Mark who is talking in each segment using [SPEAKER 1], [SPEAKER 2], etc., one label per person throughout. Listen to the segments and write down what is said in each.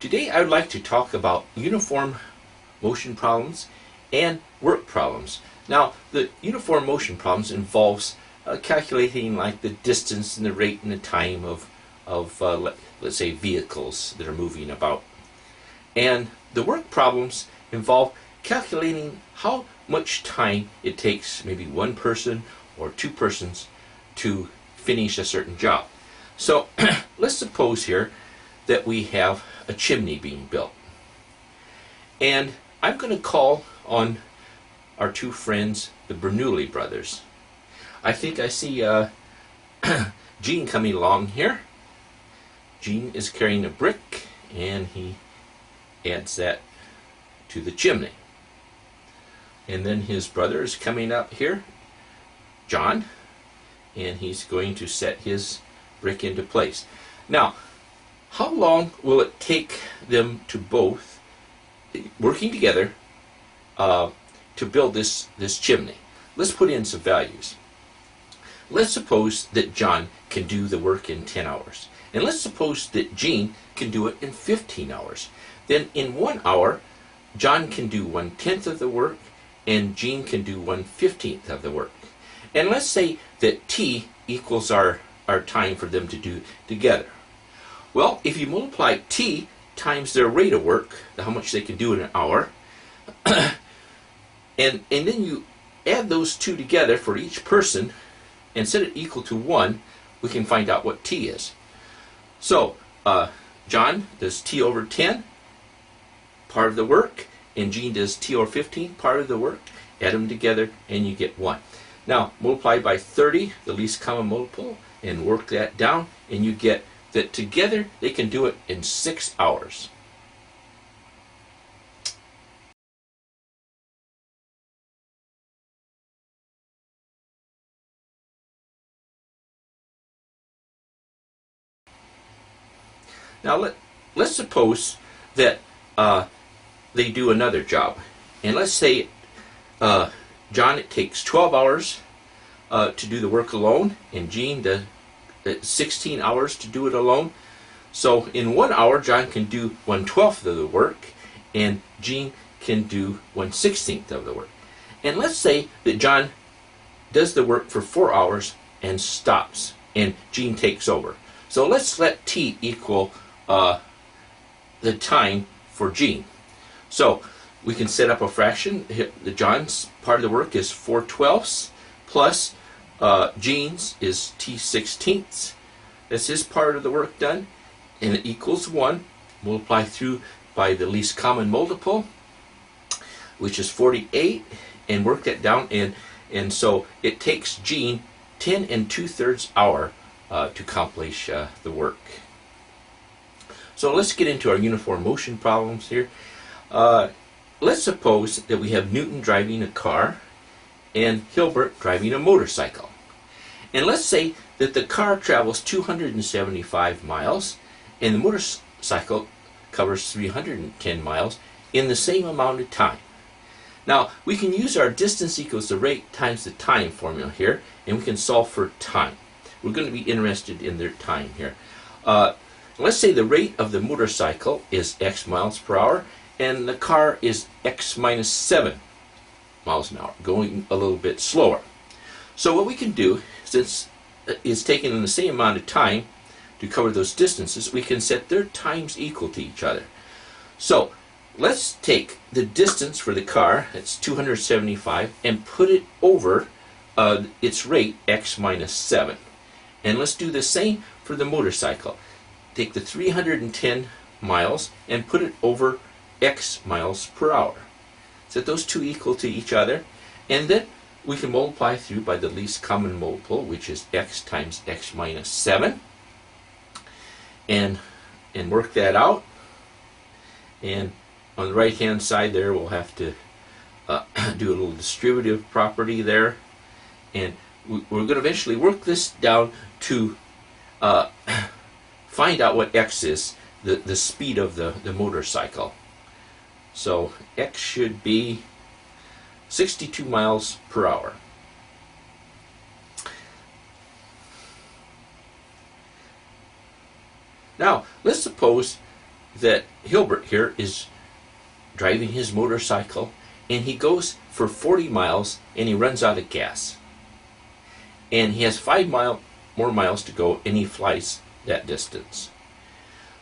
[SPEAKER 1] Today I would like to talk about uniform motion problems and work problems. Now, the uniform motion problems involves calculating like the distance and the rate and the time of let's say vehicles that are moving about. And the work problems involve calculating how much time it takes maybe one person or two persons to finish a certain job. So let's suppose here that we have a chimney being built. And I'm going to call on our two friends, the Bernoulli brothers. I think I see Gene coming along here. Gene is carrying a brick and he adds that to the chimney. And then his brother is coming up here, John, and he's going to set his brick into place. Now, how long will it take them to both, working together, to build this chimney? Let's put in some values. Let's suppose that John can do the work in 10 hours. And let's suppose that Gene can do it in 15 hours. Then in 1 hour, John can do 1/10 of the work and Gene can do 1/15 of the work. And let's say that T equals our time for them to do together. Well, if you multiply T times their rate of work, how much they can do in an hour, and then you add those two together for each person and set it equal to 1, we can find out what T is. So, John does T over 10, part of the work, and Gene does T over 15, part of the work. Add them together and you get 1. Now, multiply by 30, the least common multiple, and work that down, and you get that together they can do it in 6 hours. Now let's suppose that they do another job, and let's say John, it takes 12 hours to do the work alone, and Gene does 16 hours to do it alone. So in 1 hour, John can do 1/12 of the work, and Gene can do 1/16 of the work. And let's say that John does the work for 4 hours and stops, and Gene takes over. So let's let T equal the time for Gene. So we can set up a fraction. The John's part of the work is 4/12 plus Gene's is T/16. That's his part of the work done, and it equals 1. Multiply through by the least common multiple, which is 48, and work that down, and so it takes Gene 10 2/3 hour to accomplish the work. So let's get into our uniform motion problems here. Let's suppose that we have Newton driving a car and Hilbert driving a motorcycle. And let's say that the car travels 275 miles and the motorcycle covers 310 miles in the same amount of time. Now, we can use our distance equals the rate times the time formula here, and we can solve for time. We're going to be interested in their time here. Let's say the rate of the motorcycle is x miles per hour, and the car is x minus 7 miles an hour, going a little bit slower. So what we can do, since it's taken in the same amount of time to cover those distances, we can set their times equal to each other. So let's take the distance for the car, that's 275, and put it over its rate, x minus 7. And let's do the same for the motorcycle. Take the 310 miles and put it over x miles per hour. Set those two equal to each other, and then we can multiply through by the least common multiple, which is x times x minus 7, and work that out. And on the right hand side there, we'll have to do a little distributive property there, and we're going to eventually work this down to find out what x is, the speed of the motorcycle. So x should be 62 miles per hour. Now, let's suppose that Hilbert here is driving his motorcycle, and he goes for 40 miles and he runs out of gas. And he has 5 more miles to go, and he flies that distance.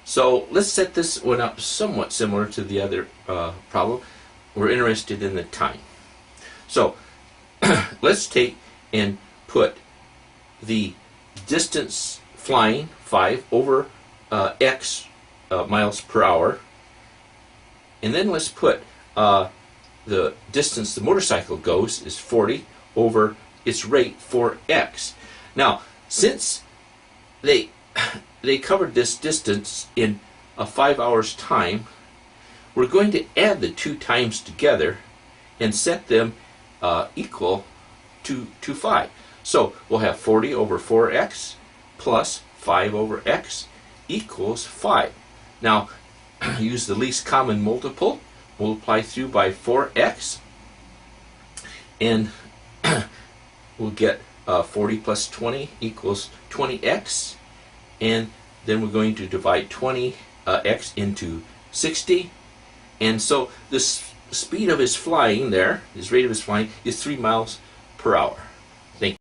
[SPEAKER 1] So let's set this one up somewhat similar to the other problem. We're interested in the time. So let's take and put the distance flying, 5, over x miles per hour. And then let's put the distance the motorcycle goes is 40 over its rate, 4x. Now, since they covered this distance in 5 hours time, we're going to add the two times together and set them equal to 5. So we'll have 40 over 4x plus 5 over x equals 5. Now, use the least common multiple, multiply through by 4x, and we'll get 40 plus 20 equals 20x, and then we're going to divide 20x into 60, and so the speed of his flying there, his rate of his flying, is 3 miles per hour.